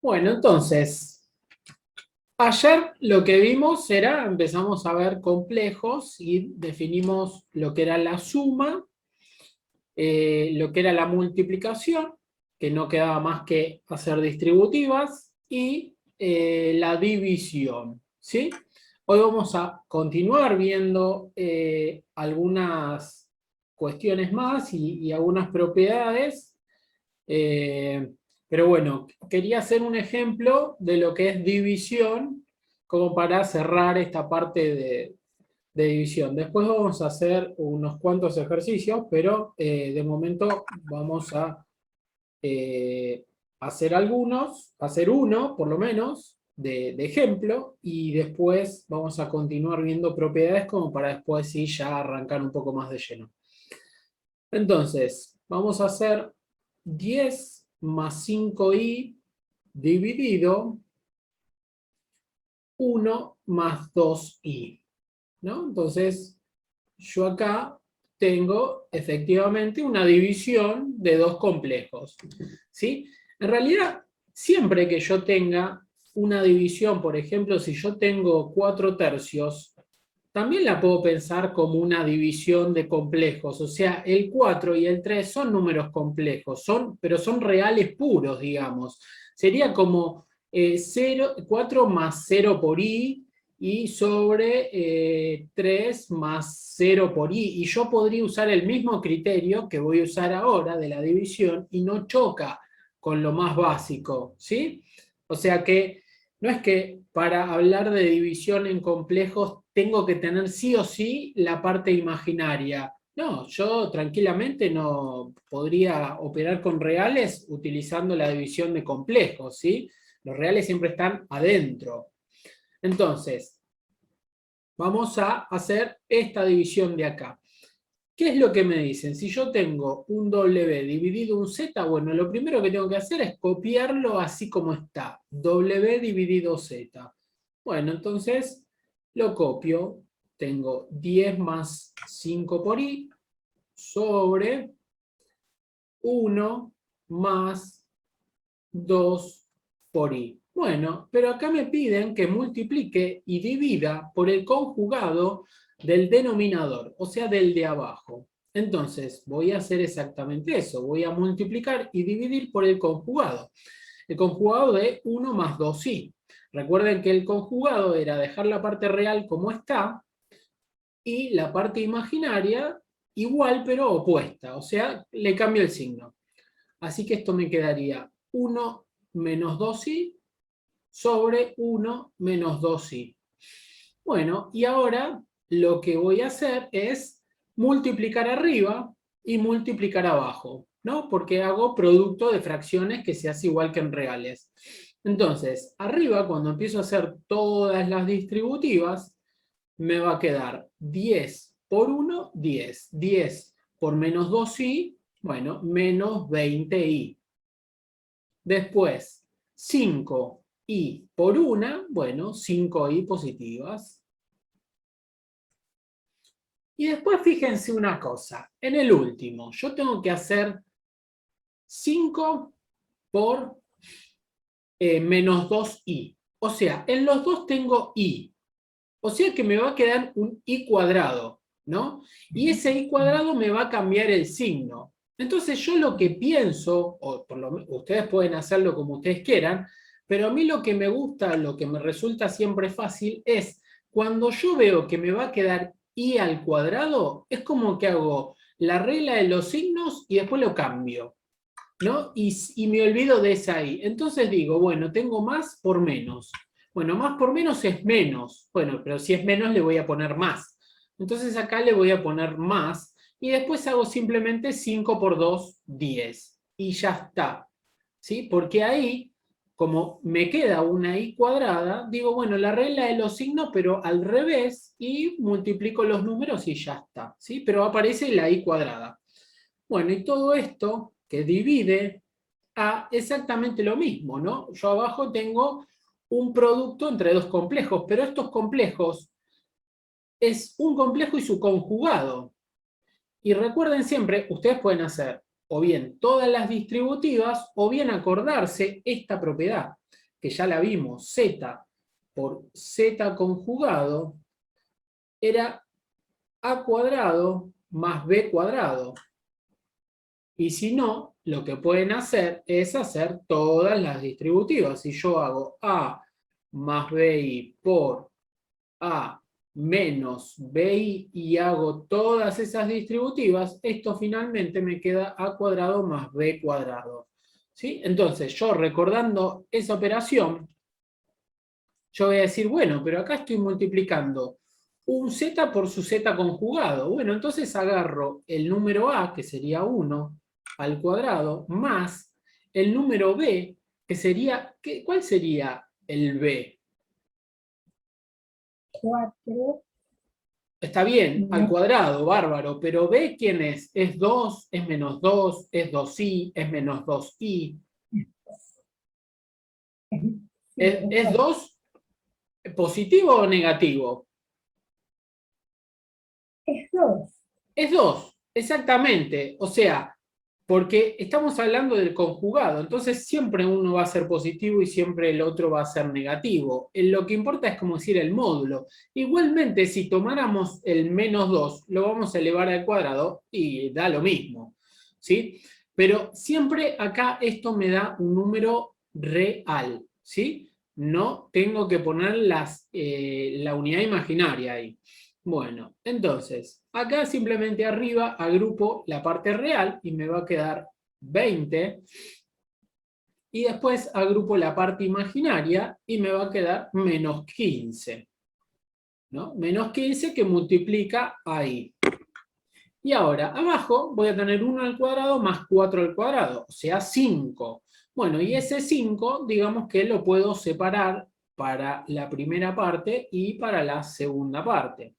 Bueno, entonces, ayer lo que vimos era, empezamos a ver complejos y definimos lo que era la suma, lo que era la multiplicación, que no quedaba más que hacer distributivas, y la división, ¿sí? Hoy vamos a continuar viendo algunas cuestiones más y algunas propiedades. Eh, pero bueno, quería hacer un ejemplo de lo que es división, como para cerrar esta parte de división. Después vamos a hacer unos cuantos ejercicios, pero de momento vamos a eh, hacer algunos, hacer uno por lo menos de ejemplo, y después vamos a continuar viendo propiedades como para después sí ya arrancar un poco más de lleno. Entonces, vamos a hacer 10 más 5i dividido 1 más 2i, ¿no? Entonces, yo acá tengo efectivamente una división de dos complejos, ¿sí? En realidad, siempre que yo tenga una división, por ejemplo, si yo tengo 4 tercios, también la puedo pensar como una división de complejos. O sea, el 4 y el 3 son números complejos, pero son reales puros, digamos. Sería como 4 más 0 por i, y sobre 3 más 0 por i. Y yo podría usar el mismo criterio que voy a usar ahora de la división y no choca con lo más básico, ¿sí? O sea que no es que para hablar de división en complejos tengo que tener sí o sí la parte imaginaria. No, yo tranquilamente no podría operar con reales utilizando la división de complejos, ¿sí? Los reales siempre están adentro. Entonces, vamos a hacer esta división de acá. ¿Qué es lo que me dicen? Si yo tengo un W dividido un Z, bueno, lo primero que tengo que hacer es copiarlo así como está. W dividido Z. Bueno, entonces lo copio. Tengo 10 más 5 por i sobre 1 más 2 por i. Bueno, pero acá me piden que multiplique y divida por el conjugado del denominador, o sea, del de abajo. Entonces, voy a hacer exactamente eso. Voy a multiplicar y dividir por el conjugado. El conjugado de 1 más 2i. Recuerden que el conjugado era dejar la parte real como está y la parte imaginaria igual pero opuesta. O sea, le cambio el signo. Así que esto me quedaría 1 menos 2i sobre 1 menos 2i. Bueno, y ahora lo que voy a hacer es multiplicar arriba y multiplicar abajo, ¿no? Porque hago producto de fracciones que se hace igual que en reales. Entonces, arriba, cuando empiezo a hacer todas las distributivas, me va a quedar 10 por 1, 10. 10 por menos 2i, bueno, menos 20i. Después, 5i por 1, bueno, 5i positivas. Y después fíjense una cosa, en el último, yo tengo que hacer 5 por menos 2i. O sea, en los dos tengo i. O sea que me va a quedar un i cuadrado, ¿no? Y ese i cuadrado me va a cambiar el signo. Entonces yo lo que pienso, o por lo menos ustedes pueden hacerlo como ustedes quieran, pero a mí lo que me gusta, lo que me resulta siempre fácil es cuando yo veo que me va a quedar i al cuadrado, es como que hago la regla de los signos y después lo cambio, ¿no? Y me olvido de esa i. Entonces digo, bueno, tengo más por menos. Bueno, más por menos es menos. Bueno, pero si es menos le voy a poner más. Entonces acá le voy a poner más y después hago simplemente 5 por 2, 10. Y ya está. ¿Sí? Porque ahí, como me queda una i cuadrada, digo, bueno, la regla de los signos, pero al revés, y multiplico los números y ya está. ¿Sí? Pero aparece la i cuadrada. Bueno, y todo esto que divide a exactamente lo mismo, ¿no? Yo abajo tengo un producto entre dos complejos, pero estos complejos es un complejo y su conjugado. Y recuerden siempre, ustedes pueden hacer o bien todas las distributivas o bien acordarse esta propiedad. que ya la vimos, z por z conjugado, era a cuadrado más b cuadrado. Y si no, lo que pueden hacer es hacer todas las distributivas. Si yo hago a más bi por a menos bi y hago todas esas distributivas, esto finalmente me queda a cuadrado más b cuadrado. ¿Sí? Entonces, yo recordando esa operación, yo voy a decir, bueno, pero acá estoy multiplicando un z por su z conjugado. Bueno, entonces agarro el número a, que sería 1, al cuadrado, más el número b, que sería, ¿cuál sería el b? 4. Está bien, al No. cuadrado, bárbaro, pero b, ¿quién es? ¿Es 2? ¿Es menos 2? ¿Es 2i? ¿Es menos 2i? ¿Es 2 positivo o negativo? Es 2. Es 2, exactamente. O sea, porque estamos hablando del conjugado, entonces siempre uno va a ser positivo y siempre el otro va a ser negativo. Lo que importa es como decir el módulo. Igualmente, si tomáramos el menos 2, lo vamos a elevar al cuadrado y da lo mismo, ¿sí? Pero siempre acá esto me da un número real, ¿sí? No tengo que poner la unidad imaginaria ahí. Bueno, entonces, acá simplemente arriba agrupo la parte real y me va a quedar 20. Y después agrupo la parte imaginaria y me va a quedar menos 15. ¿No? Menos 15 que multiplica ahí. Y ahora, abajo voy a tener 1 al cuadrado más 4 al cuadrado, o sea, 5. Bueno, y ese 5, digamos que lo puedo separar para la primera parte y para la segunda parte.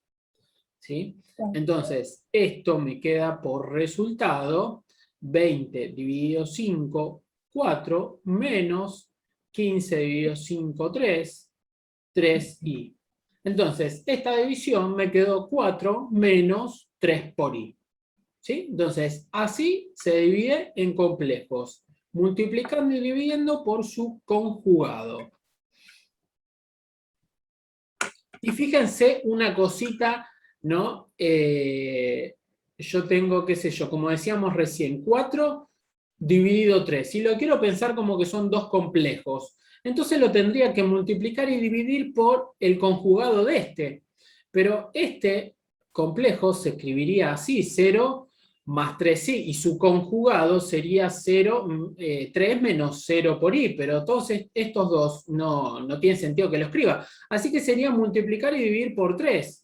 ¿Sí? Entonces, esto me queda por resultado 20 dividido 5, 4, menos 15 dividido 5, 3, 3i. Entonces, esta división me quedó 4 menos 3 por i. ¿Sí? Entonces, así se divide en complejos, multiplicando y dividiendo por su conjugado. Y fíjense una cosita, ¿no? Yo tengo, qué sé yo, como decíamos recién, 4 dividido 3. Si lo quiero pensar como que son dos complejos, entonces lo tendría que multiplicar y dividir por el conjugado de este. Pero este complejo se escribiría así, 0 más 3i, y su conjugado sería 3 menos 0 por i, pero todos estos dos no tienen sentido que lo escriba. Así que sería multiplicar y dividir por 3.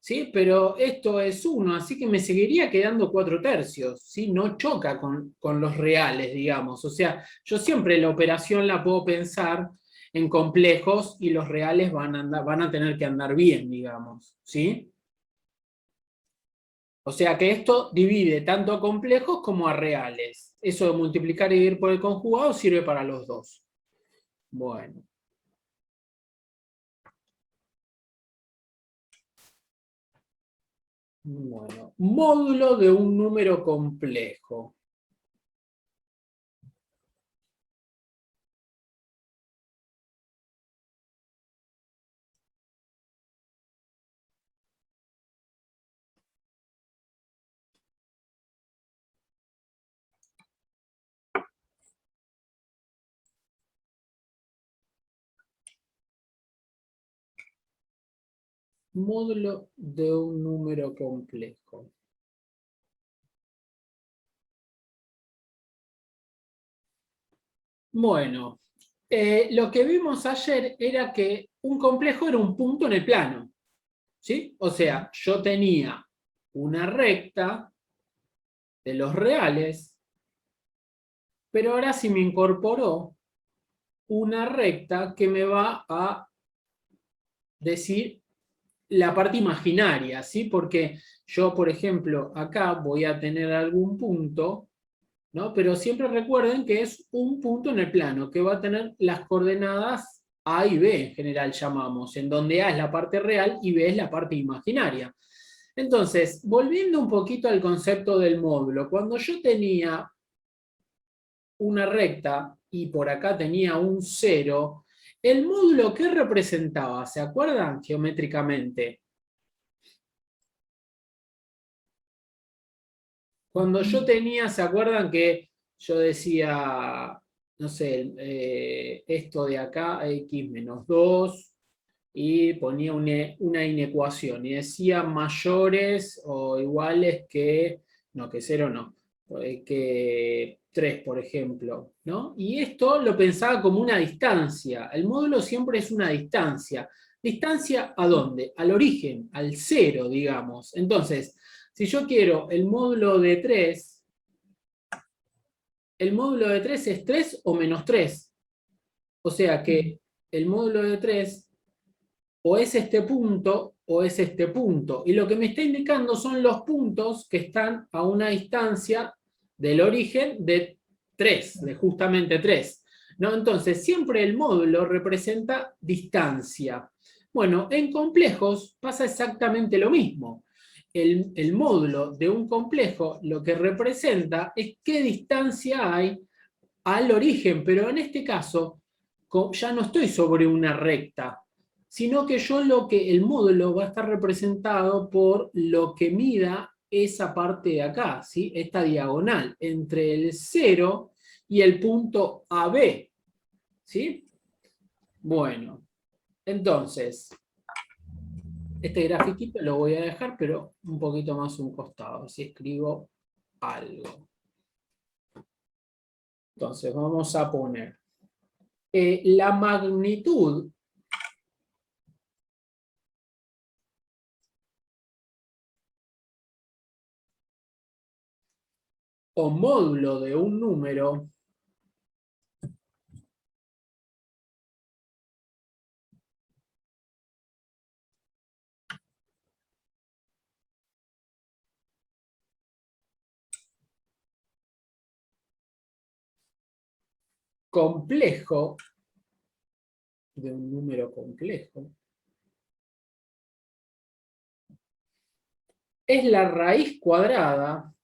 ¿Sí? Pero esto es 1, así que me seguiría quedando 4/3, ¿sí? No choca con los reales, digamos. O sea, yo siempre la operación la puedo pensar en complejos y los reales van a tener que andar bien, digamos. ¿Sí? O sea que esto divide tanto a complejos como a reales. Eso de multiplicar y dividir por el conjugado sirve para los dos. Bueno. Bueno, módulo de un número complejo. Módulo de un número complejo. Bueno, lo que vimos ayer era que un complejo era un punto en el plano. ¿Sí? O sea, yo tenía una recta de los reales, pero ahora sí me incorporó una recta que me va a decir la parte imaginaria, ¿sí? Porque yo, por ejemplo, acá voy a tener algún punto, ¿no? Pero siempre recuerden que es un punto en el plano, que va a tener las coordenadas A y B, en general llamamos, en donde A es la parte real y B es la parte imaginaria. Entonces, volviendo un poquito al concepto del módulo, cuando yo tenía una recta y por acá tenía un 0, ¿El módulo qué representaba? ¿Se acuerdan geométricamente? Cuando yo tenía, ¿se acuerdan que yo decía, no sé, esto de acá, x menos 2, y ponía una inecuación, y decía mayores o iguales que, no, que 0 no, que 3, por ejemplo, ¿no? Y esto lo pensaba como una distancia. El módulo siempre es una distancia. ¿Distancia a dónde? Al origen, al 0, digamos. Entonces, si yo quiero el módulo de 3, el módulo de 3 es 3 o menos 3. O sea que el módulo de 3 o es este punto o es este punto. Y lo que me está indicando son los puntos que están a una distancia del origen de 3, de justamente 3. ¿No? Entonces, siempre el módulo representa distancia. Bueno, en complejos pasa exactamente lo mismo. El módulo de un complejo lo que representa es qué distancia hay al origen, pero en este caso ya no estoy sobre una recta, sino que el módulo va a estar representado por lo que mida esa parte de acá, ¿sí? Esta diagonal entre el 0 y el punto AB, ¿sí? Bueno, entonces, este grafiquito lo voy a dejar, pero un poquito más a un costado, si escribo algo. Entonces, vamos a poner la magnitud o módulo de un número complejo, de un número complejo, es la raíz cuadrada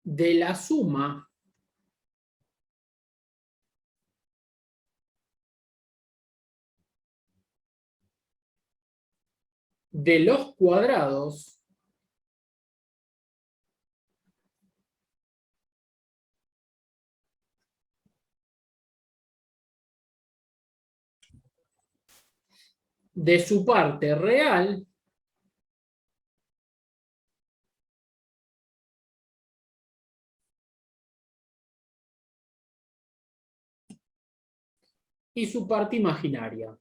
de la suma de los cuadrados de su parte real y su parte imaginaria.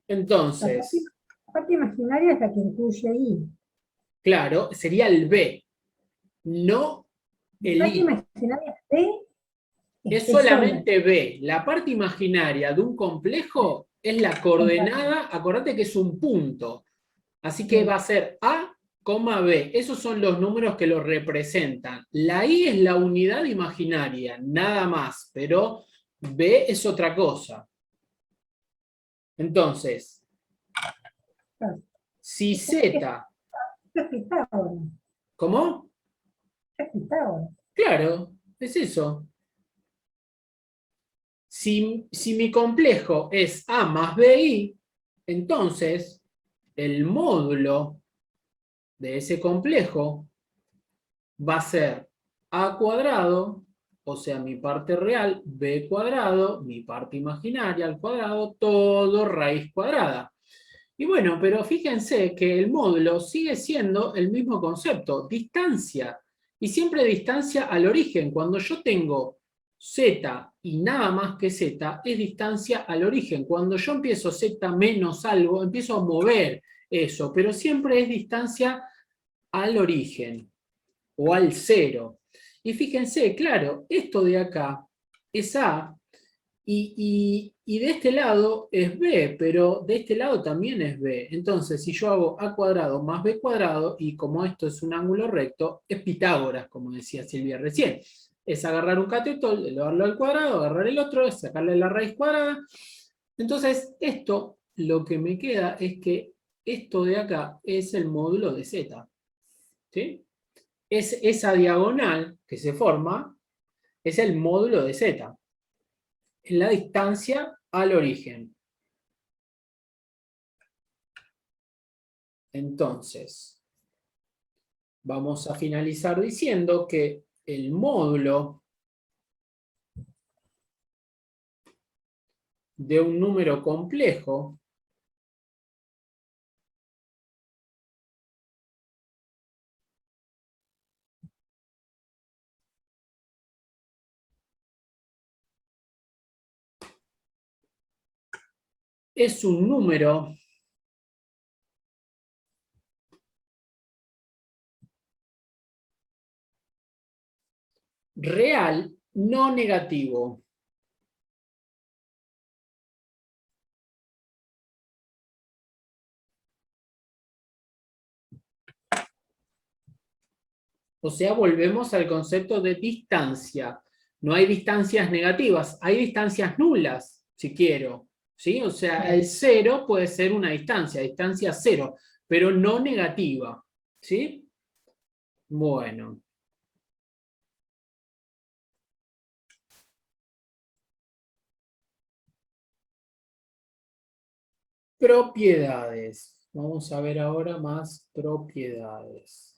Entonces, La parte imaginaria es la que incluye I. claro, sería el B, no La el parte I. imaginaria es B, Es es sola. solamente B. La parte imaginaria de un complejo es la coordenada, acordate que es un punto. Así que va a ser A, B. Esos son los números que lo representan. La I es la unidad imaginaria, nada más, pero B es otra cosa. Entonces, si Z, Es Pitágoras. ¿cómo? Es Pitágoras. Claro, es eso. Si mi complejo es A más BI, entonces el módulo de ese complejo va a ser A cuadrado, o sea, mi parte real, B cuadrado, mi parte imaginaria al cuadrado, todo raíz cuadrada. Y bueno, pero fíjense que el módulo sigue siendo el mismo concepto, distancia. Y siempre distancia al origen. Cuando yo tengo z y nada más que z, es distancia al origen. Cuando yo empiezo z menos algo, empiezo a mover eso, pero siempre es distancia al origen o al cero. Y fíjense, claro, esto de acá es A, y Y de este lado es b, pero de este lado también es b. Entonces, si yo hago a cuadrado más b cuadrado, y como esto es un ángulo recto, es Pitágoras, como decía Silvia recién. Es agarrar un cateto, elevarlo al cuadrado, agarrar el otro, sacarle la raíz cuadrada. Entonces, esto, lo que me queda es que esto de acá es el módulo de z. ¿Sí? Es esa diagonal que se forma, es el módulo de z. En la distancia al origen. Entonces, vamos a finalizar diciendo que el módulo de un número complejo es un número real no negativo. O sea, volvemos al concepto de distancia. No hay distancias negativas, hay distancias nulas, si quiero. ¿Sí? O sea, el cero puede ser una distancia cero, pero no negativa. ¿Sí? Bueno. Propiedades. Vamos a ver ahora más propiedades.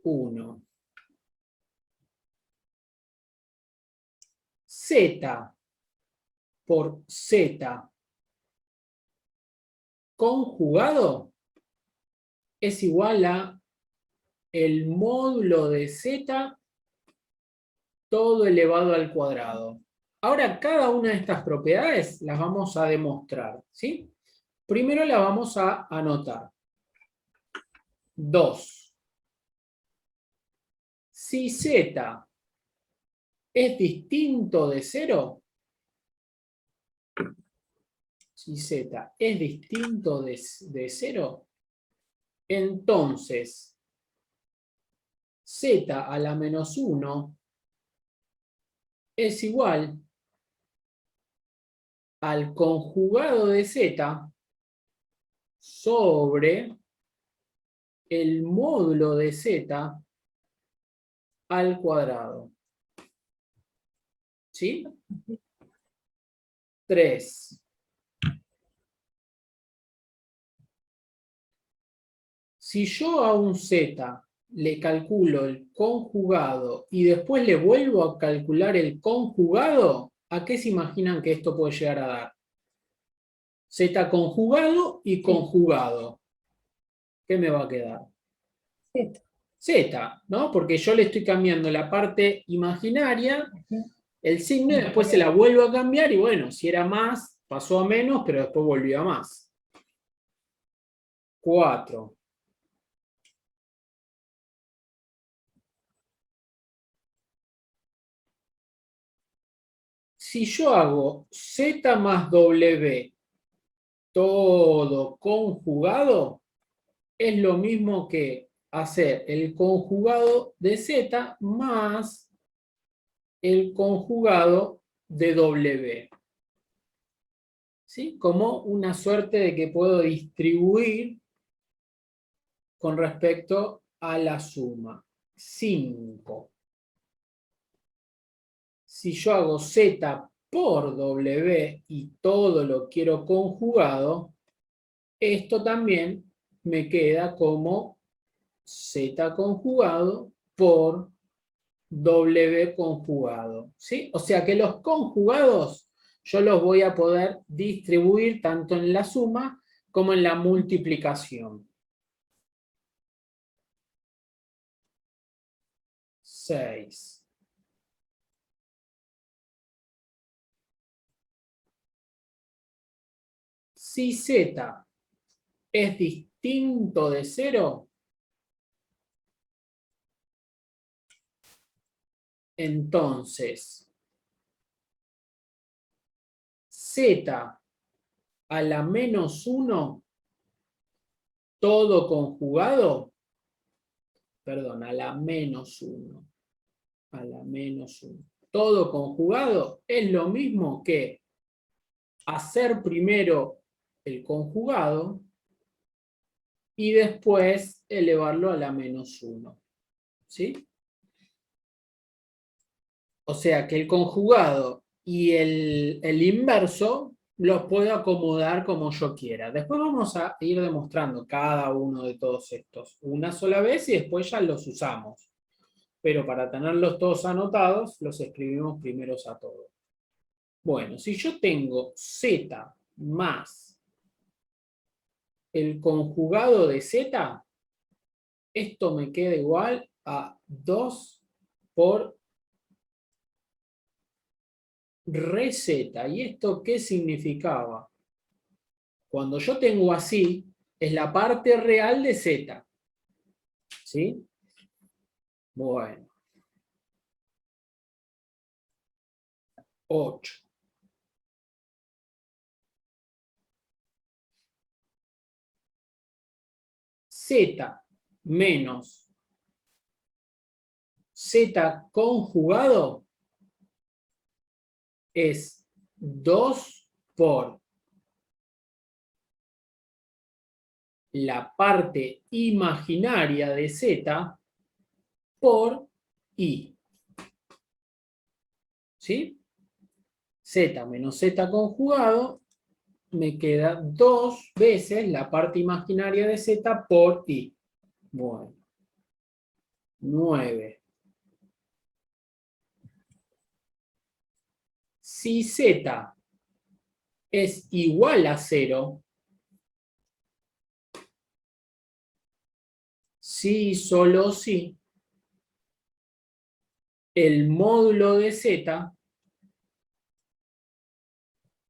Uno. Z por Z conjugado es igual a el módulo de Z todo elevado al cuadrado. Ahora, cada una de estas propiedades las vamos a demostrar, ¿sí? Primero la vamos a anotar. 2. Si Z es distinto de 0, si Z es distinto de 0, entonces Z a la menos 1 es igual al conjugado de Z sobre el módulo de Z al cuadrado. ¿Sí? 3. Si yo a un Z le calculo el conjugado y después le vuelvo a calcular el conjugado, ¿a qué se imaginan que esto puede llegar a dar? Z conjugado y conjugado. ¿Qué me va a quedar? Z. Z, ¿no? Porque yo le estoy cambiando la parte imaginaria, el signo, y después se la vuelvo a cambiar, y bueno, si era más, pasó a menos, pero después volvió a más. 4. Si yo hago Z más W todo conjugado, es lo mismo que hacer el conjugado de Z más el conjugado de W. ¿Sí? Como una suerte de que puedo distribuir con respecto a la suma. 5. Si yo hago Z por W y todo lo quiero conjugado, esto también me queda como Z conjugado por W conjugado. ¿Sí? O sea que los conjugados yo los voy a poder distribuir tanto en la suma como en la multiplicación. 6. Si Z es distinto de 0, entonces z a la menos 1, todo conjugado, perdón, a la menos 1, todo conjugado es lo mismo que hacer primero el conjugado y después elevarlo a la menos 1. ¿Sí? O sea que el conjugado y el inverso los puedo acomodar como yo quiera. Después vamos a ir demostrando cada uno de todos estos una sola vez y después ya los usamos. Pero para tenerlos todos anotados, los escribimos primeros a todos. Bueno, si yo tengo z más el conjugado de z, esto me queda igual a 2 por re z. ¿Y esto qué significaba? Cuando yo tengo así, es la parte real de z. ¿Sí? Bueno. 8. Z menos z conjugado es 2 por la parte imaginaria de z por i. ¿Sí? Z menos z conjugado me queda 2 veces la parte imaginaria de z por i. Bueno. 9. Si z es igual a 0, si y solo si, el módulo de z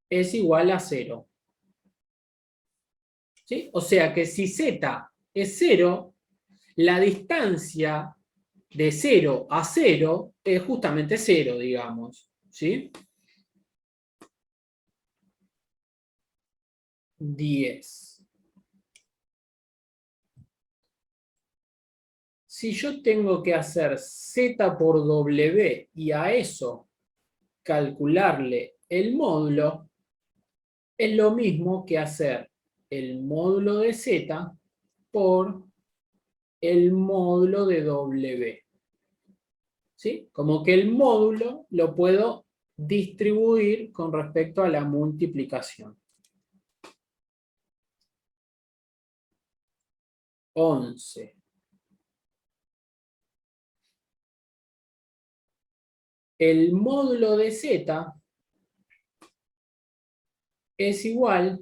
es igual a 0. ¿Sí? O sea que si z es 0, la distancia de 0 a 0 es justamente 0, digamos. ¿Sí? 10. Si yo tengo que hacer z por w y a eso calcularle el módulo, es lo mismo que hacer el módulo de z por el módulo de w. ¿Sí? Como que el módulo lo puedo distribuir con respecto a la multiplicación. 11. El módulo de z es igual,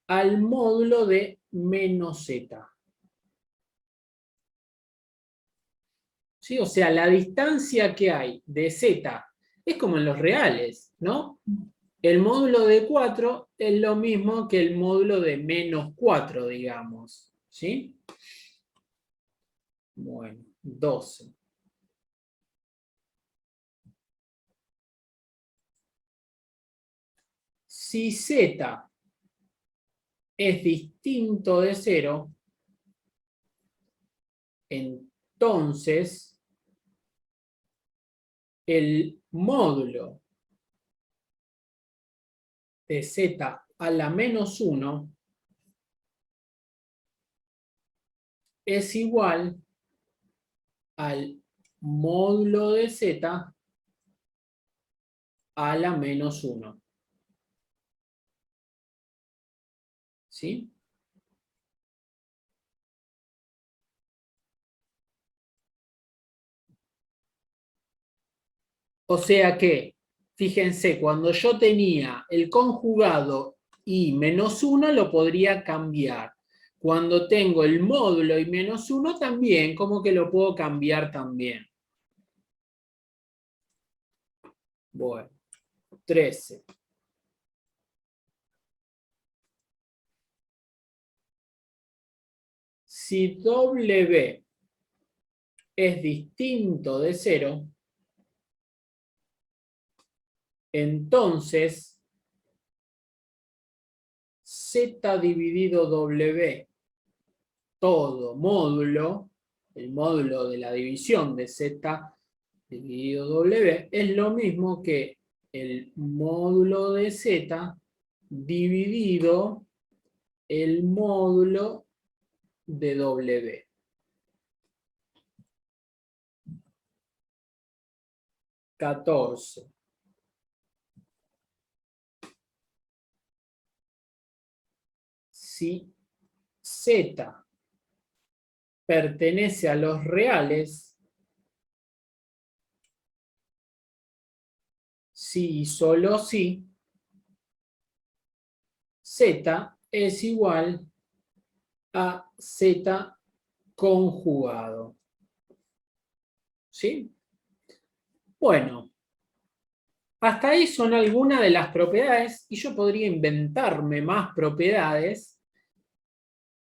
al módulo de menos z. ¿Sí? O sea, la distancia que hay de z es como en los reales, ¿no? El módulo de 4 es lo mismo que el módulo de menos 4, digamos. ¿Sí? Bueno, 12. Si z es distinto de 0, entonces el módulo de z a la menos 1 es igual al módulo de z a la menos 1. ¿Sí? O sea que, fíjense, cuando yo tenía el conjugado y menos 1 lo podría cambiar. Cuando tengo el módulo y menos 1 también, como que lo puedo cambiar también. Bueno, 13. si W es distinto de 0, entonces Z dividido W, todo módulo, el módulo de la división de Z dividido W, es lo mismo que el módulo de Z dividido el módulo de W. Si Z pertenece a los reales, si y solo si, Z es igual a Z conjugado. ¿Sí? Bueno, hasta ahí son algunas de las propiedades y yo podría inventarme más propiedades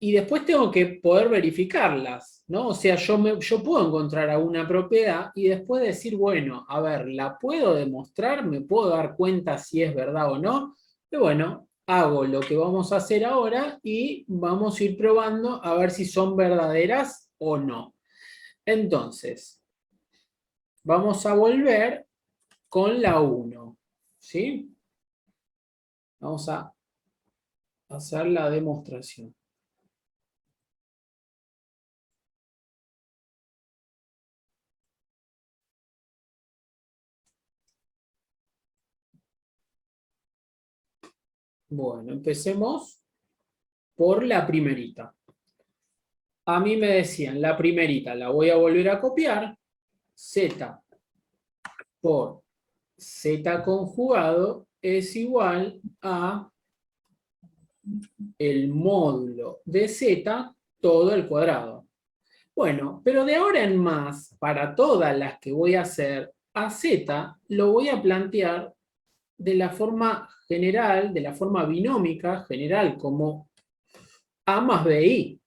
y después tengo que poder verificarlas, ¿no? O sea, yo puedo encontrar alguna propiedad y después decir, bueno, a ver, ¿la puedo demostrar? ¿Me puedo dar cuenta si es verdad o no? Y bueno, hago lo que vamos a hacer ahora y vamos a ir probando a ver si son verdaderas o no. Entonces, vamos a volver con la 1, ¿sí? Vamos a hacer la demostración. Bueno, empecemos por la primerita. A mí me decían, la primerita la voy a volver a copiar, Z por Z conjugado es igual a el módulo de Z todo el cuadrado. Bueno, pero de ahora en más, para todas las que voy a hacer, a Z lo voy a plantear de la forma general, de la forma binómica general, como A más BI,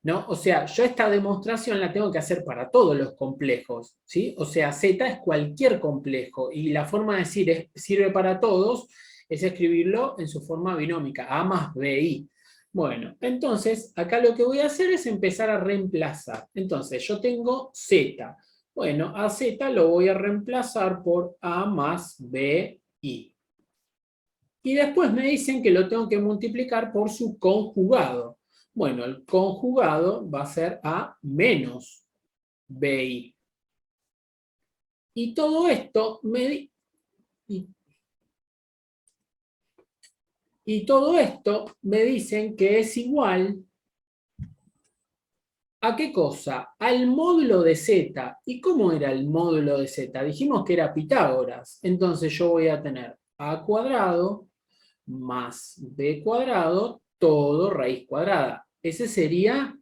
¿no? O sea, yo esta demostración la tengo que hacer para todos los complejos, ¿sí? O sea, Z es cualquier complejo, y la forma de decir sirve para todos es escribirlo en su forma binómica, A más BI. Bueno, entonces, acá lo que voy a hacer es empezar a reemplazar. Entonces, yo tengo Z. Bueno, a Z lo voy a reemplazar por A más BI. Y después me dicen que lo tengo que multiplicar por su conjugado. Bueno, el conjugado va a ser A menos BI. Y todo esto me dicen que es igual ¿a qué cosa? Al módulo de Z. ¿Y cómo era el módulo de Z? Dijimos que era Pitágoras. Entonces yo voy a tener A cuadrado más B cuadrado todo raíz cuadrada. Ese sería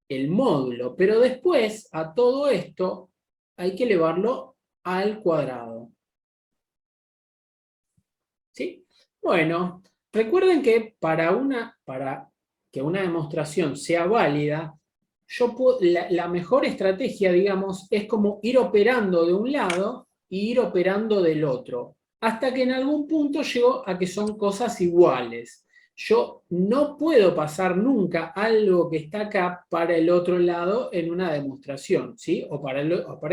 el módulo, pero después a todo esto hay que elevarlo al cuadrado. ¿Sí? Bueno, recuerden que para que una demostración sea válida, la mejor estrategia, digamos, es como ir operando de un lado y ir operando del otro, hasta que en algún punto llego a que son cosas iguales. Yo no puedo pasar nunca algo que está acá para el otro lado en una demostración, ¿sí? O para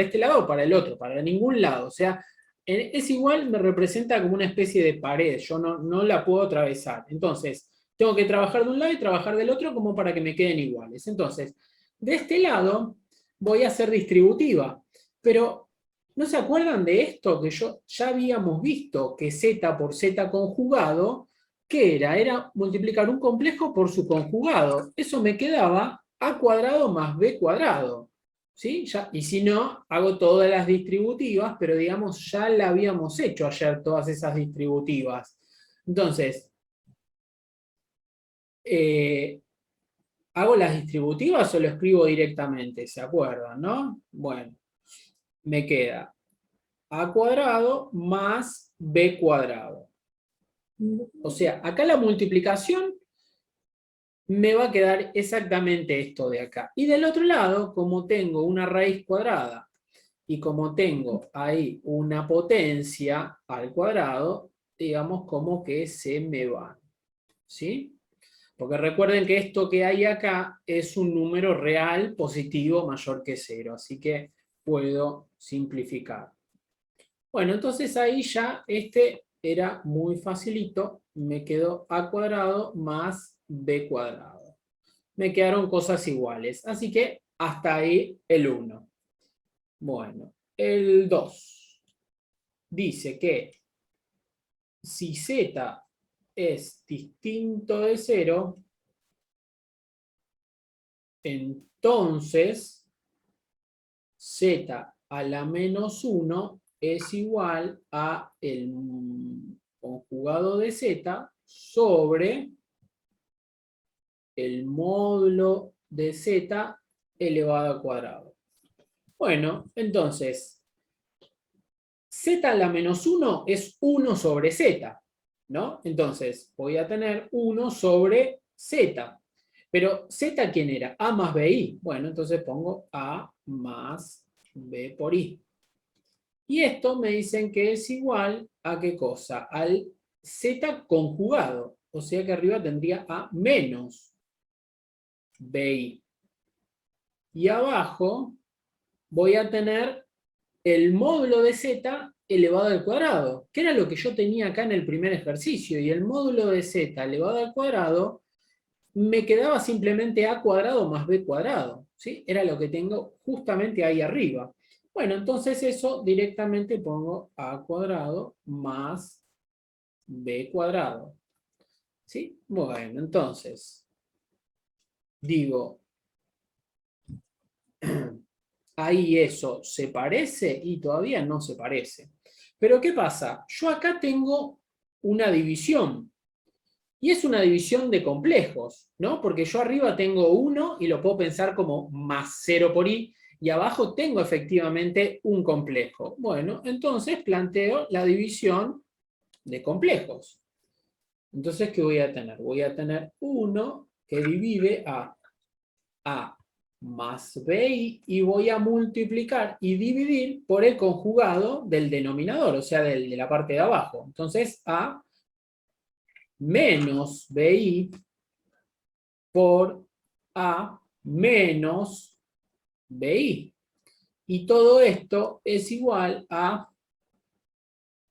este lado o para el otro, para ningún lado. O sea, es igual, me representa como una especie de pared, yo no la puedo atravesar. Entonces, tengo que trabajar de un lado y trabajar del otro como para que me queden iguales. Entonces, de este lado voy a hacer distributiva, pero ¿no se acuerdan de esto que ya habíamos visto que Z por Z conjugado, ¿qué era? Era multiplicar un complejo por su conjugado. Eso me quedaba A cuadrado más B cuadrado. ¿Sí? Y si no, hago todas las distributivas, pero digamos, ya la habíamos hecho ayer todas esas distributivas. Entonces, ¿hago las distributivas o lo escribo directamente? ¿Se acuerdan, no? Bueno, me queda A cuadrado más B cuadrado. O sea, acá la multiplicación me va a quedar exactamente esto de acá. Y del otro lado, como tengo una raíz cuadrada y como tengo ahí una potencia al cuadrado, digamos como que se me van. ¿Sí? Porque recuerden que esto que hay acá es un número real positivo mayor que 0, así que puedo simplificar. Bueno, entonces ahí ya este era muy facilito, me quedó a cuadrado más b cuadrado. Me quedaron cosas iguales, así que hasta ahí el 1. Bueno, el 2 dice que si z es distinto de 0, entonces z a la menos 1 es igual a el conjugado de z sobre el módulo de z elevado al cuadrado. Bueno, entonces, z a la menos 1 es 1 sobre z, ¿no? Entonces, voy a tener 1 sobre z. Pero z, ¿quién era? A más bi. Bueno, entonces pongo a más b por i. Y esto me dicen que es igual a ¿qué cosa? Al z conjugado. O sea que arriba tendría a menos bi. Y abajo voy a tener el módulo de z elevado al cuadrado, que era lo que yo tenía acá en el primer ejercicio. Y el módulo de z elevado al cuadrado me quedaba simplemente a cuadrado más b cuadrado. ¿Sí? Era lo que tengo justamente ahí arriba. Bueno, entonces eso directamente pongo a cuadrado más b cuadrado. ¿Sí? Bueno, entonces digo, ahí eso se parece y todavía no se parece. Pero ¿qué pasa? Yo acá tengo una división. Y es una división de complejos, ¿no? Porque yo arriba tengo 1 y lo puedo pensar como más 0 por i, y abajo tengo efectivamente un complejo. Bueno, entonces planteo la división de complejos. Entonces, ¿qué voy a tener? Voy a tener 1 que divide a más bi y voy a multiplicar y dividir por el conjugado del denominador, o sea, de la parte de abajo. Entonces, a menos bi por a menos bi. Y todo esto es igual a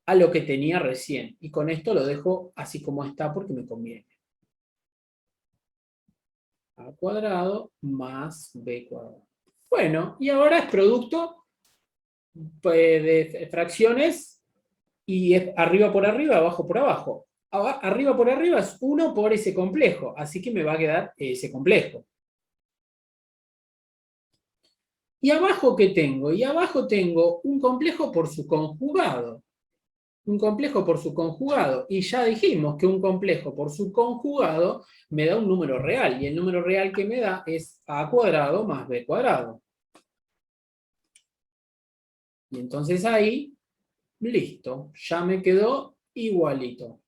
lo que tenía recién. Y con esto lo dejo así como está porque me conviene. A cuadrado más b cuadrado. Bueno, y ahora es producto de fracciones y es arriba por arriba, abajo por abajo. Arriba por arriba es 1 por ese complejo, así que me va a quedar ese complejo. ¿Y abajo qué tengo? Y abajo tengo un complejo por su conjugado. Un complejo por su conjugado. Y ya dijimos que un complejo por su conjugado me da un número real. Y el número real que me da es a cuadrado más b cuadrado. Y entonces ahí, listo. Ya me quedó igualito.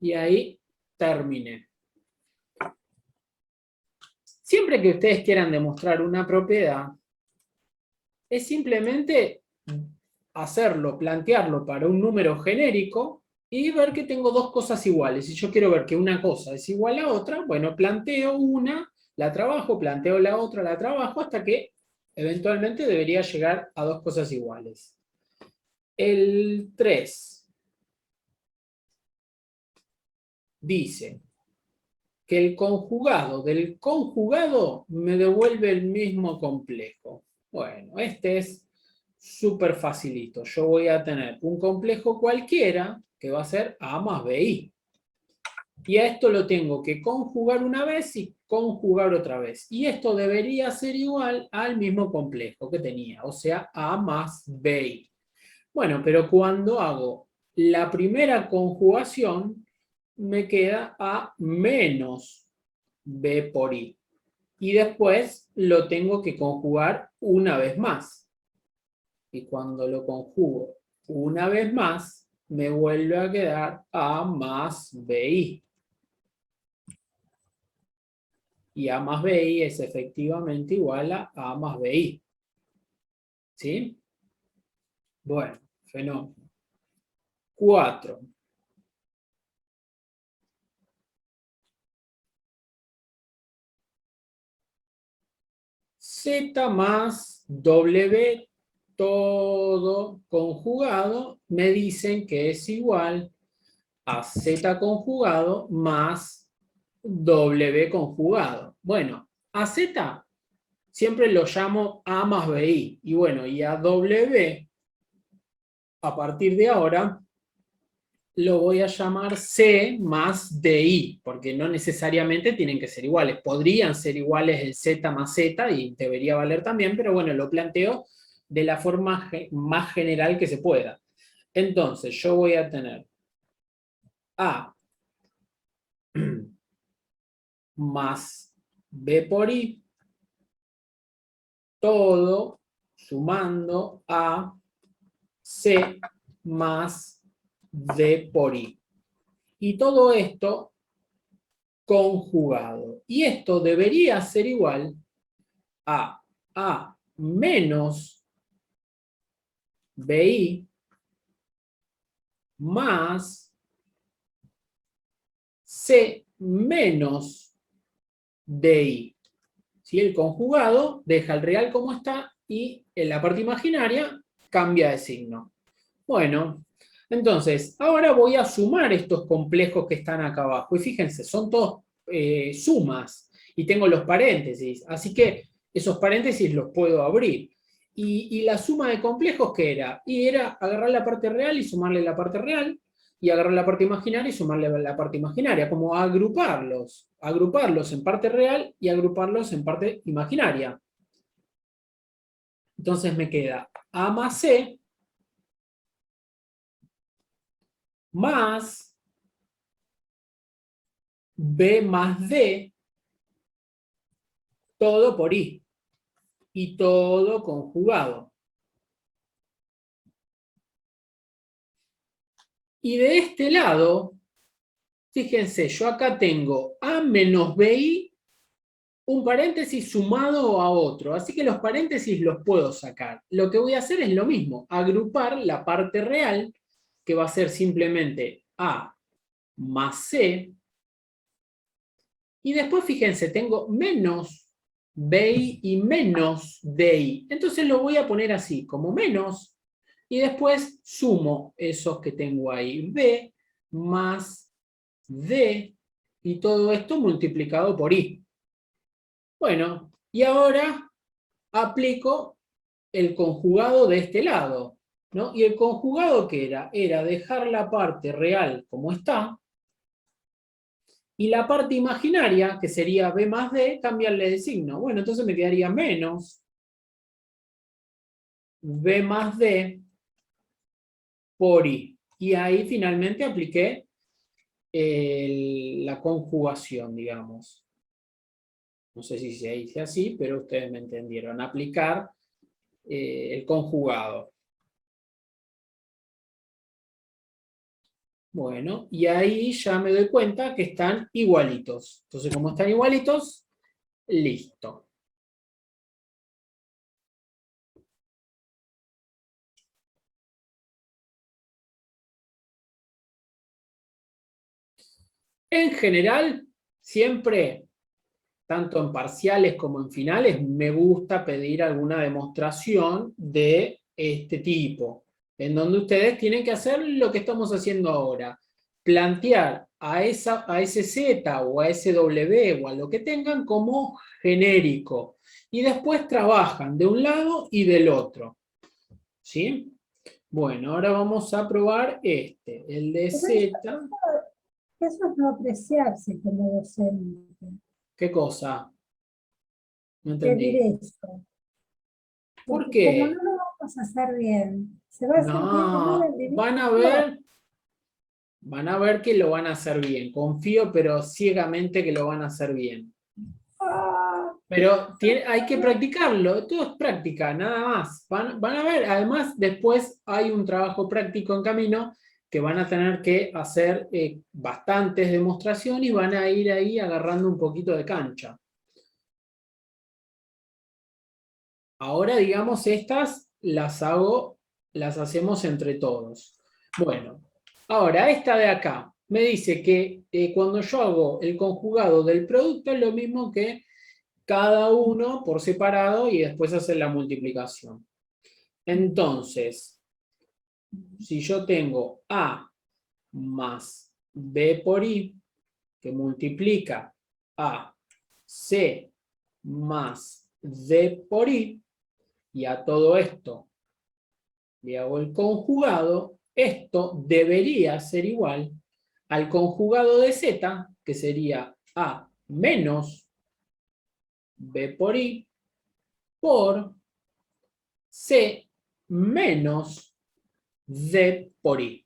Y ahí terminé. Siempre que ustedes quieran demostrar una propiedad, es simplemente hacerlo, plantearlo para un número genérico y ver que tengo dos cosas iguales. Si yo quiero ver que una cosa es igual a otra, bueno, planteo una, la trabajo, planteo la otra, la trabajo, hasta que eventualmente debería llegar a dos cosas iguales. El 3 dice que el conjugado del conjugado me devuelve el mismo complejo. Bueno, este es súper facilito. Yo voy a tener un complejo cualquiera que va a ser A más BI. Y a esto lo tengo que conjugar una vez y conjugar otra vez. Y esto debería ser igual al mismo complejo que tenía, o sea, A más BI. Bueno, pero cuando hago la primera conjugación, me queda A menos B por I. Y después lo tengo que conjugar una vez más. Y cuando lo conjugo una vez más, me vuelve a quedar A más BI. Y A más BI es efectivamente igual a A más BI. ¿Sí? Bueno, fenómeno. 4. Z más W todo conjugado me dicen que es igual a Z conjugado más W conjugado. Bueno, a Z siempre lo llamo A más BI. Y bueno, y a W, a partir de ahora, lo voy a llamar C más DI, porque no necesariamente tienen que ser iguales. Podrían ser iguales el Z más Z y debería valer también, pero bueno, lo planteo de la forma más general que se pueda. Entonces, yo voy a tener A más B por I, todo sumando a C más D por I. Y todo esto conjugado. Y esto debería ser igual a menos BI más C menos DI. ¿Sí? El conjugado deja el real como está y en la parte imaginaria cambia de signo. Bueno, entonces, ahora voy a sumar estos complejos que están acá abajo. Y fíjense, son todos sumas. Y tengo los paréntesis. Así que esos paréntesis los puedo abrir. Y la suma de complejos, ¿qué era? Y era agarrar la parte real y sumarle la parte real. Y agarrar la parte imaginaria y sumarle la parte imaginaria. Como agruparlos. Agruparlos en parte real y agruparlos en parte imaginaria. Entonces me queda A más C más B más D, todo por I. Y todo conjugado. Y de este lado, fíjense, yo acá tengo A menos BI, un paréntesis sumado a otro. Así que los paréntesis los puedo sacar. Lo que voy a hacer es lo mismo, agrupar la parte real, que va a ser simplemente A más C. Y después, fíjense, tengo menos BI y menos DI. Entonces lo voy a poner así, como menos, y después sumo esos que tengo ahí. B más D, y todo esto multiplicado por I. Bueno, y ahora aplico el conjugado de este lado, ¿no? Y el conjugado, ¿qué era? Era dejar la parte real como está, y la parte imaginaria, que sería B más D, cambiarle de signo. Bueno, entonces me quedaría menos B más D por I. Y ahí finalmente apliqué la conjugación, digamos. No sé si se dice así, pero ustedes me entendieron. Aplicar el conjugado. Bueno, y ahí ya me doy cuenta que están igualitos. Entonces, como están igualitos, listo. En general, siempre, tanto en parciales como en finales, me gusta pedir alguna demostración de este tipo, en donde ustedes tienen que hacer lo que estamos haciendo ahora, plantear a ese Z o a ese W o a lo que tengan como genérico, y después trabajan de un lado y del otro. ¿Sí? Bueno, ahora vamos a probar el de Z. Eso es no apreciarse como docente. ¿Qué cosa? No Pedir entendí. eso. ¿Por Porque como qué? no lo vamos a hacer bien, se va a sentir mal No, el directo. van a ver que lo van a hacer bien. Confío, pero ciegamente que lo van a hacer bien. Ah, Pero hay que practicarlo, todo es práctica, nada más. Van a ver, además después hay un trabajo práctico en camino que van a tener que hacer bastantes demostraciones y van a ir ahí agarrando un poquito de cancha. Ahora, digamos, estas las hacemos entre todos. Bueno, ahora esta de acá me dice que cuando yo hago el conjugado del producto es lo mismo que cada uno por separado y después hacer la multiplicación. Entonces, si yo tengo A más B por I, que multiplica a C más D por I, y a todo esto le hago el conjugado, esto debería ser igual al conjugado de Z, que sería A menos B por I, por C menos D por I.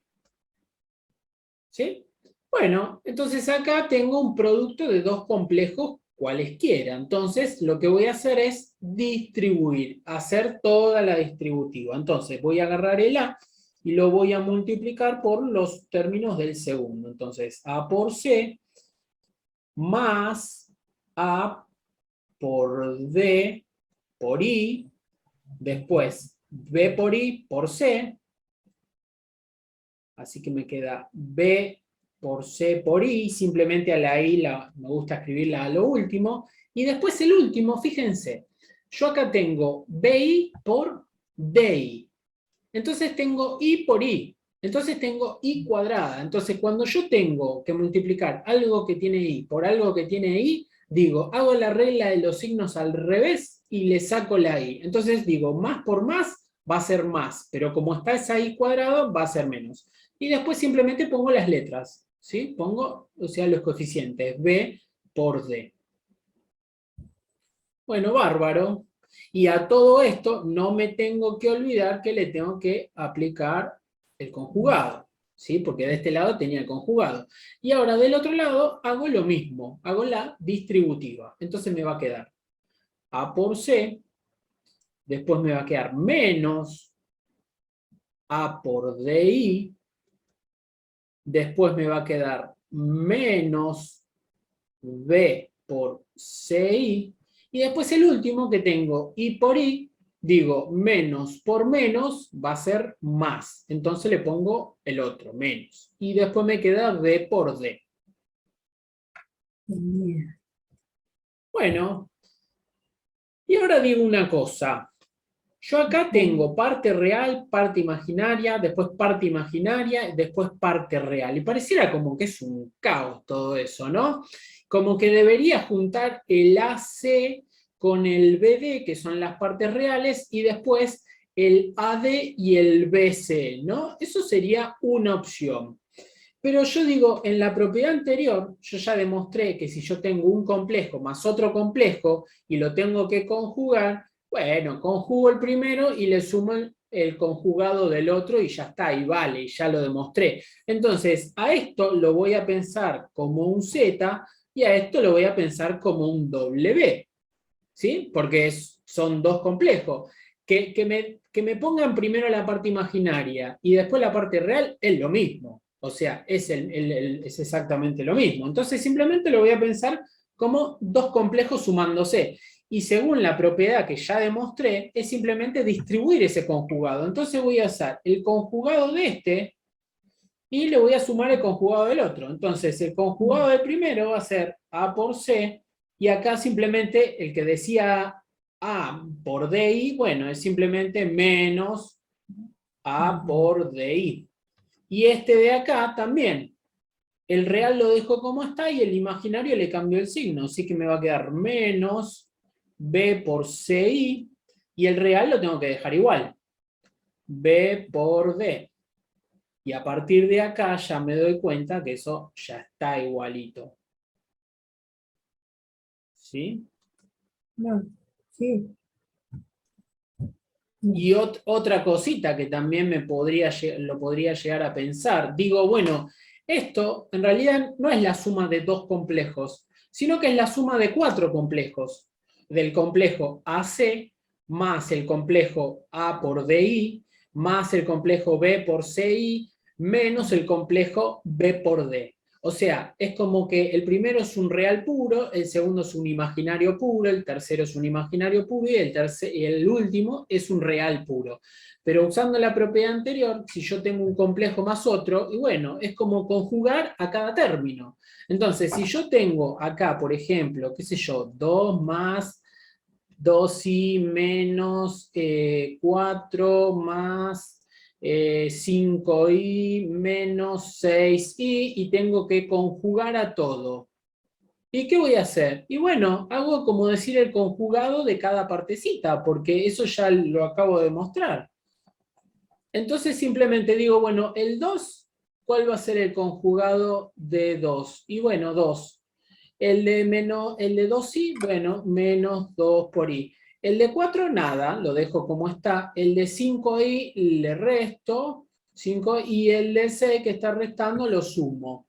¿Sí? Bueno, entonces acá tengo un producto de dos complejos cualesquiera. Entonces lo que voy a hacer es distribuir, hacer toda la distributiva. Entonces voy a agarrar el A y lo voy a multiplicar por los términos del segundo. Entonces A por C más A por D por I, después B por I por C, así que me queda B por C por I, simplemente a la I me gusta escribirla a lo último, y después el último, fíjense, yo acá tengo BI por DI, entonces tengo I por I, entonces tengo I cuadrada, entonces cuando yo tengo que multiplicar algo que tiene I por algo que tiene I, digo, hago la regla de los signos al revés y le saco la I, entonces digo, más por más va a ser más, pero como está esa I cuadrado, va a ser menos. Y después simplemente pongo las letras, ¿sí? Pongo, o sea, los coeficientes, B por D. Bueno, bárbaro. Y a todo esto no me tengo que olvidar que le tengo que aplicar el conjugado, ¿sí? Porque de este lado tenía el conjugado. Y ahora del otro lado hago lo mismo, hago la distributiva. Entonces me va a quedar A por C, después me va a quedar menos A por DI, después me va a quedar menos B por CI, y después el último que tengo I por I, digo menos por menos va a ser más, entonces le pongo el otro, menos, y después me queda D por D. Bueno, y ahora digo una cosa. Yo acá tengo parte real, parte imaginaria, después parte imaginaria, después parte real. Y pareciera como que es un caos todo eso, ¿no? Como que debería juntar el AC con el BD, que son las partes reales, y después el AD y el BC, ¿no? Eso sería una opción. Pero yo digo, en la propiedad anterior, yo ya demostré que si yo tengo un complejo más otro complejo y lo tengo que conjugar, bueno, conjugo el primero y le sumo el conjugado del otro y ya está, y vale, ya lo demostré. Entonces, a esto lo voy a pensar como un Z y a esto lo voy a pensar como un W, ¿sí? Porque son dos complejos. Que me pongan primero la parte imaginaria y después la parte real es lo mismo. O sea, es exactamente lo mismo. Entonces simplemente lo voy a pensar como dos complejos sumándose. Y según la propiedad que ya demostré, es simplemente distribuir ese conjugado. Entonces voy a usar el conjugado de este y le voy a sumar el conjugado del otro. Entonces el conjugado del primero va a ser A por C, y acá simplemente el que decía A por DI, bueno, es simplemente menos A por DI. Y este de acá también. El real lo dejo como está y el imaginario le cambio el signo. Así que me va a quedar menos B por CI y el real lo tengo que dejar igual. B por D. Y a partir de acá ya me doy cuenta que eso ya está igualito. ¿Sí? No, sí. Y otra cosita que también lo podría llegar a pensar. Digo, bueno, esto en realidad no es la suma de dos complejos, sino que es la suma de cuatro complejos. del complejo AC más el complejo A por DI más el complejo B por CI menos el complejo B por D. O sea, es como que el primero es un real puro, el segundo es un imaginario puro, el tercero es un imaginario puro y el último es un real puro. Pero usando la propiedad anterior, si yo tengo un complejo más otro, y bueno, es como conjugar a cada término. Entonces, si yo tengo acá, por ejemplo, qué sé yo, 2 más 2i menos 4 más 5i menos 6i y tengo que conjugar a todo. ¿Y qué voy a hacer? Y bueno, hago como decir el conjugado de cada partecita, porque eso ya lo acabo de mostrar. Entonces simplemente digo, bueno, el 2, ¿cuál va a ser el conjugado de 2? Y bueno, 2. El de 2i, bueno, menos 2 por i. El de 4, nada, lo dejo como está. El de 5i le resto, 5, y el de 6 que está restando lo sumo.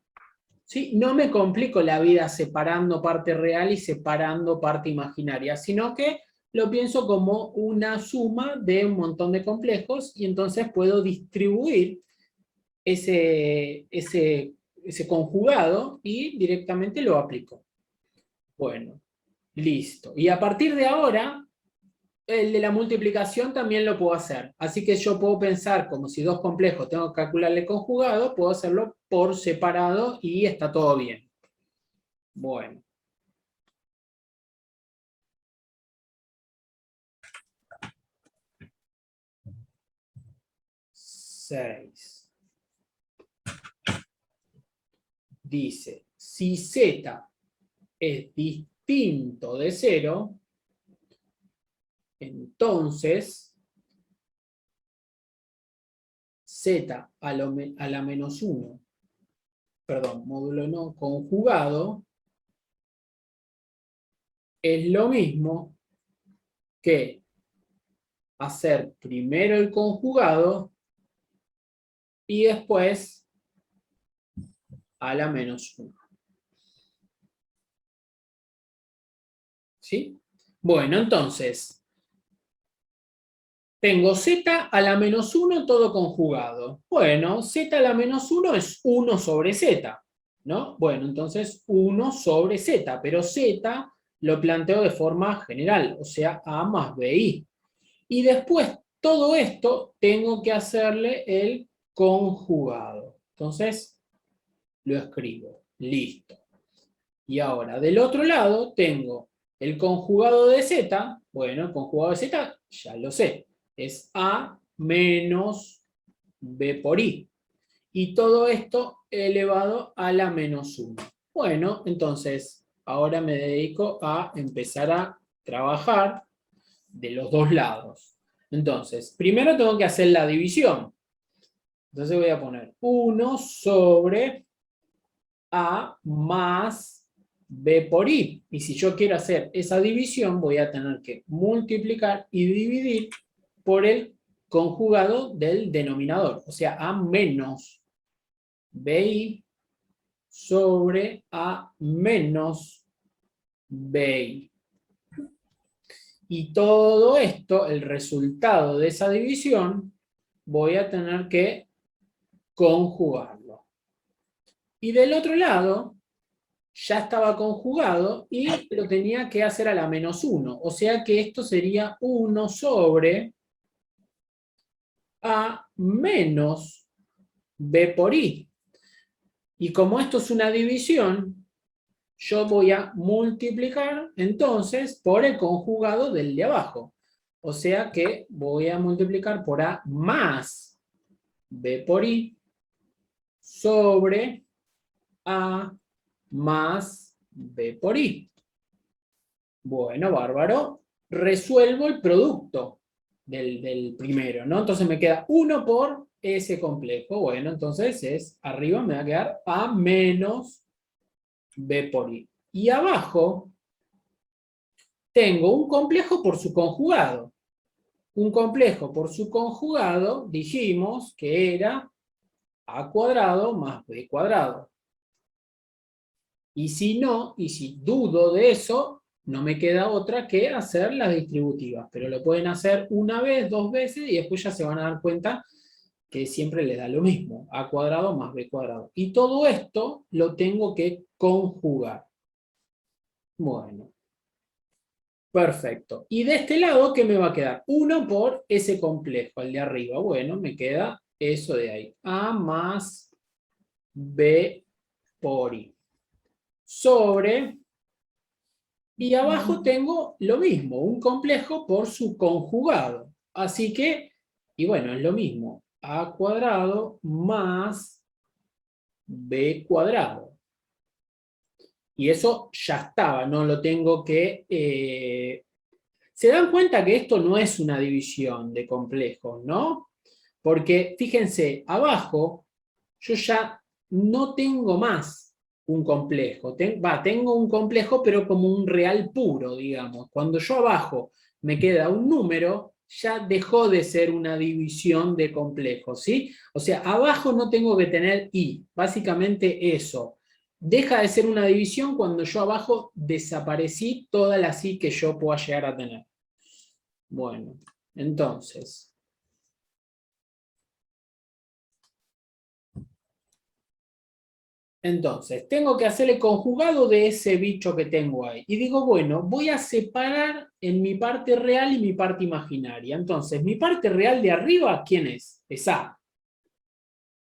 ¿Sí? No me complico la vida separando parte real y separando parte imaginaria, sino que lo pienso como una suma de un montón de complejos y entonces puedo distribuir ese conjugado y directamente lo aplico. Bueno, listo. Y a partir de ahora, el de la multiplicación también lo puedo hacer. Así que yo puedo pensar como si dos complejos tengo que calcularle conjugado, puedo hacerlo por separado y está todo bien. Bueno. Seis. Dice, si z es distinto de 0, entonces z a la menos 1, perdón, módulo no conjugado, es lo mismo que hacer primero el conjugado y después a la menos 1. ¿Sí? Bueno, entonces, tengo z a la menos 1 todo conjugado. Bueno, z a la menos 1 es 1 sobre z, ¿no? Bueno, entonces 1 sobre z, pero z lo planteo de forma general, o sea, a más bi. Y después, todo esto tengo que hacerle el conjugado. Entonces, lo escribo. Listo. Y ahora, del otro lado, tengo el conjugado de z. Bueno, el conjugado de z, ya lo sé. Es a menos b por i. Y todo esto elevado a la menos 1. Bueno, entonces, ahora me dedico a empezar a trabajar de los dos lados. Entonces, primero tengo que hacer la división. Entonces voy a poner 1 sobre a más b por i. Y si yo quiero hacer esa división, voy a tener que multiplicar y dividir por el conjugado del denominador. O sea, a menos bi sobre a menos bi. Y todo esto, el resultado de esa división, voy a tener que conjugarlo. Y del otro lado, ya estaba conjugado y lo tenía que hacer a la menos 1. O sea que esto sería 1 sobre a menos b por i. Y como esto es una división, yo voy a multiplicar entonces por el conjugado del de abajo. O sea que voy a multiplicar por a más b por i sobre a más b por i. Bueno, bárbaro. Resuelvo el producto del primero, ¿no? Entonces me queda 1 por ese complejo. Bueno, entonces arriba me va a quedar a menos b por i. Y abajo tengo un complejo por su conjugado. Un complejo por su conjugado, dijimos que era a cuadrado más b cuadrado. Y si no, y si dudo de eso, no me queda otra que hacer las distributivas, pero lo pueden hacer una vez, dos veces, y después ya se van a dar cuenta que siempre les da lo mismo, a cuadrado más b cuadrado. Y todo esto lo tengo que conjugar. Bueno. Perfecto. Y de este lado, ¿qué me va a quedar? 1 por ese complejo, el de arriba. Bueno, me queda eso de ahí. A más B por I. Sobre... Y abajo tengo lo mismo, un complejo por su conjugado. Así que, y bueno, es lo mismo. A cuadrado más B cuadrado. Y eso ya estaba, no lo tengo que... Se dan cuenta que esto no es una división de complejos, ¿no? Porque, fíjense, abajo yo ya no tengo más un complejo. Tengo un complejo, pero como un real puro, digamos. Cuando yo abajo me queda un número, ya dejó de ser una división de complejos, ¿sí? O sea, abajo no tengo que tener i, básicamente eso. Deja de ser una división cuando yo abajo desaparecí todas las i que yo pueda llegar a tener. Bueno, entonces... Entonces, tengo que hacer el conjugado de ese bicho que tengo ahí. Y digo, bueno, voy a separar en mi parte real y mi parte imaginaria. Entonces, mi parte real de arriba, ¿quién es? Es A.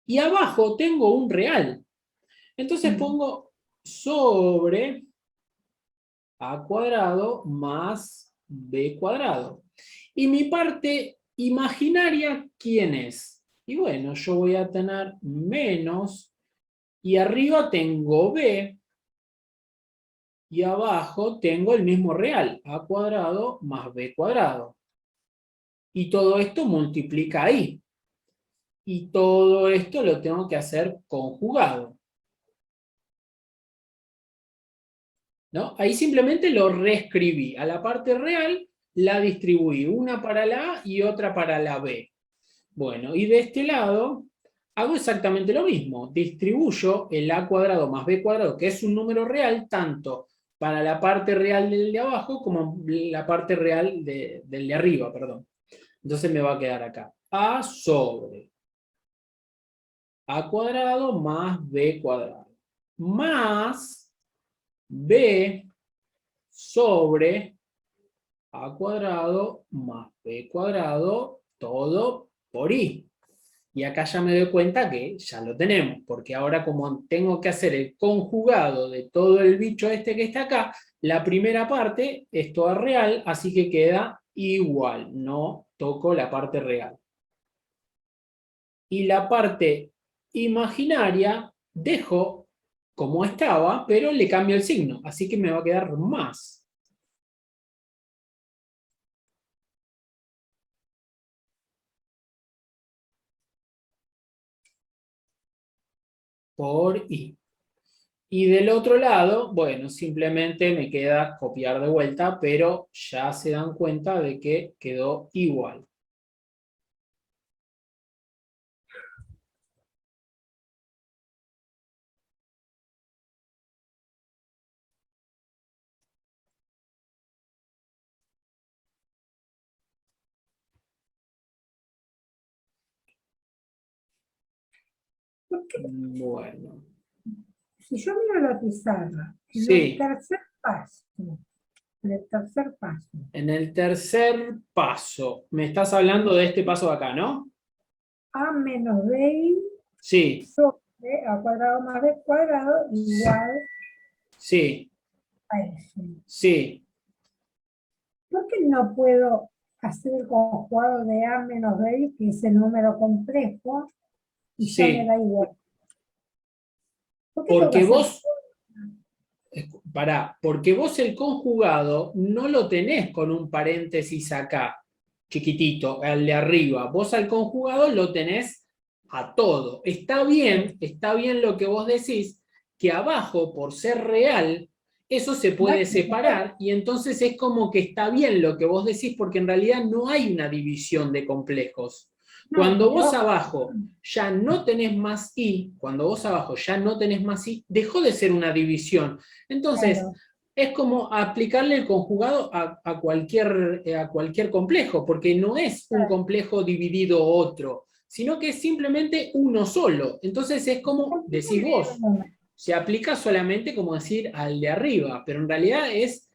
Y abajo tengo un real. Entonces pongo sobre A cuadrado más B cuadrado. Y mi parte imaginaria, ¿quién es? Y bueno, yo voy a tener menos, y arriba tengo B, y abajo tengo el mismo real, a cuadrado más b cuadrado. Y todo esto multiplica ahí. Y todo esto lo tengo que hacer conjugado. ¿No? Ahí simplemente lo reescribí. A la parte real la distribuí, una para la A y otra para la B. Bueno, y de este lado hago exactamente lo mismo. Distribuyo el a cuadrado más b cuadrado, que es un número real, tanto para la parte real del de abajo como la parte real del de arriba, perdón. Entonces me va a quedar acá. A sobre a cuadrado más b cuadrado. Más b sobre a cuadrado más b cuadrado, todo por i. Y acá ya me doy cuenta que ya lo tenemos, porque ahora como tengo que hacer el conjugado de todo el bicho este que está acá, la primera parte es toda real, así que queda igual, no toco la parte real. Y la parte imaginaria dejo como estaba, pero le cambio el signo, así que me va a quedar más. Por i. Y del otro lado, bueno, simplemente me queda copiar de vuelta, pero ya se dan cuenta de que quedó igual. Bueno. Si yo miro la pizarra, en Sí, el tercer paso, en el tercer paso, me estás hablando de este paso de acá, ¿no? a menos b Sí, sobre a cuadrado más b cuadrado igual sí, a eso. sí. ¿Por qué no puedo hacer el conjugado de a menos b, que es el número complejo, y ya me Sí, da igual? ¿Por qué tengo que porque hacer? vos, porque vos el conjugado no lo tenés con un paréntesis acá, chiquitito, al de arriba. Vos al conjugado lo tenés a todo. Está bien lo que vos decís, que abajo, por ser real, eso se puede separar y entonces es como que está bien lo que vos decís porque en realidad no hay una división de complejos. Cuando vos abajo ya no tenés más i, cuando vos abajo ya no tenés más i, dejó de ser una división. Entonces, Claro. es como aplicarle el conjugado a cualquier complejo, porque no es un complejo dividido otro, sino que es simplemente uno solo. Entonces es como decís vos, se aplica solamente como decir al de arriba, pero en realidad es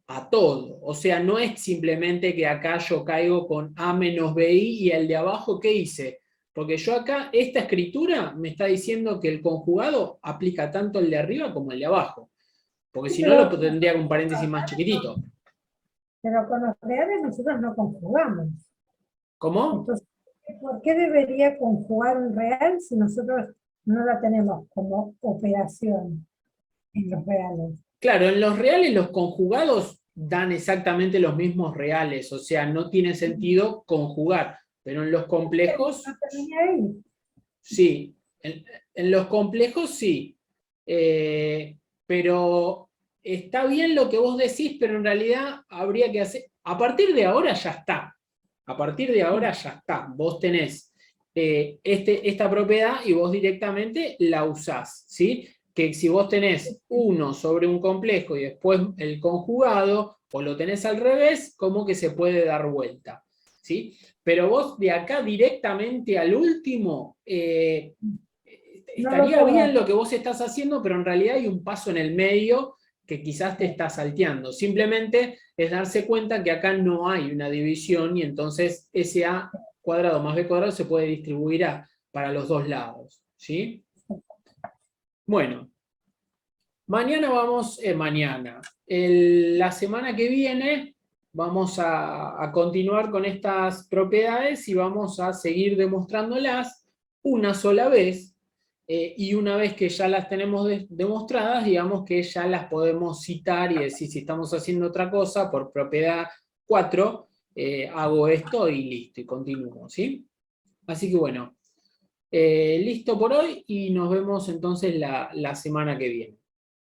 a todo. O sea, no es simplemente que acá yo caigo con A menos BI y el de abajo, ¿qué hice? Porque yo acá, esta escritura me está diciendo que el conjugado aplica tanto el de arriba como el de abajo. Porque Sí, si no lo tendría con un paréntesis más chiquitito. pero con los reales nosotros no conjugamos. ¿Cómo? Entonces, ¿por qué debería conjugar un real si nosotros no la tenemos como operación en los reales? Claro, en los reales los conjugados dan exactamente los mismos reales, o sea, no tiene sentido conjugar, pero en los No complejos, termina ahí. sí. En los complejos, sí. Pero está bien lo que vos decís, pero en realidad habría que hacer, a partir de ahora ya está. A partir de ahora ya está. Vos tenés esta propiedad y vos directamente la usás, ¿sí? Que si vos tenés uno sobre un complejo y después el conjugado, o lo tenés al revés, como que se puede dar vuelta, ¿sí? Pero vos de acá directamente al último, No lo estaría puedo bien lo hacer. que vos estás haciendo, pero en realidad hay un paso en el medio que quizás te está salteando. Simplemente es darse cuenta que acá no hay una división y entonces ese A cuadrado más B cuadrado se puede distribuir para los dos lados, ¿sí? Bueno, la semana que viene vamos a continuar con estas propiedades y vamos a seguir demostrándolas una sola vez, y una vez que ya las tenemos demostradas, digamos que ya las podemos citar y decir si estamos haciendo otra cosa por propiedad 4, hago esto y listo, y continúo, ¿sí? Así que bueno, listo por hoy y nos vemos entonces la semana que viene.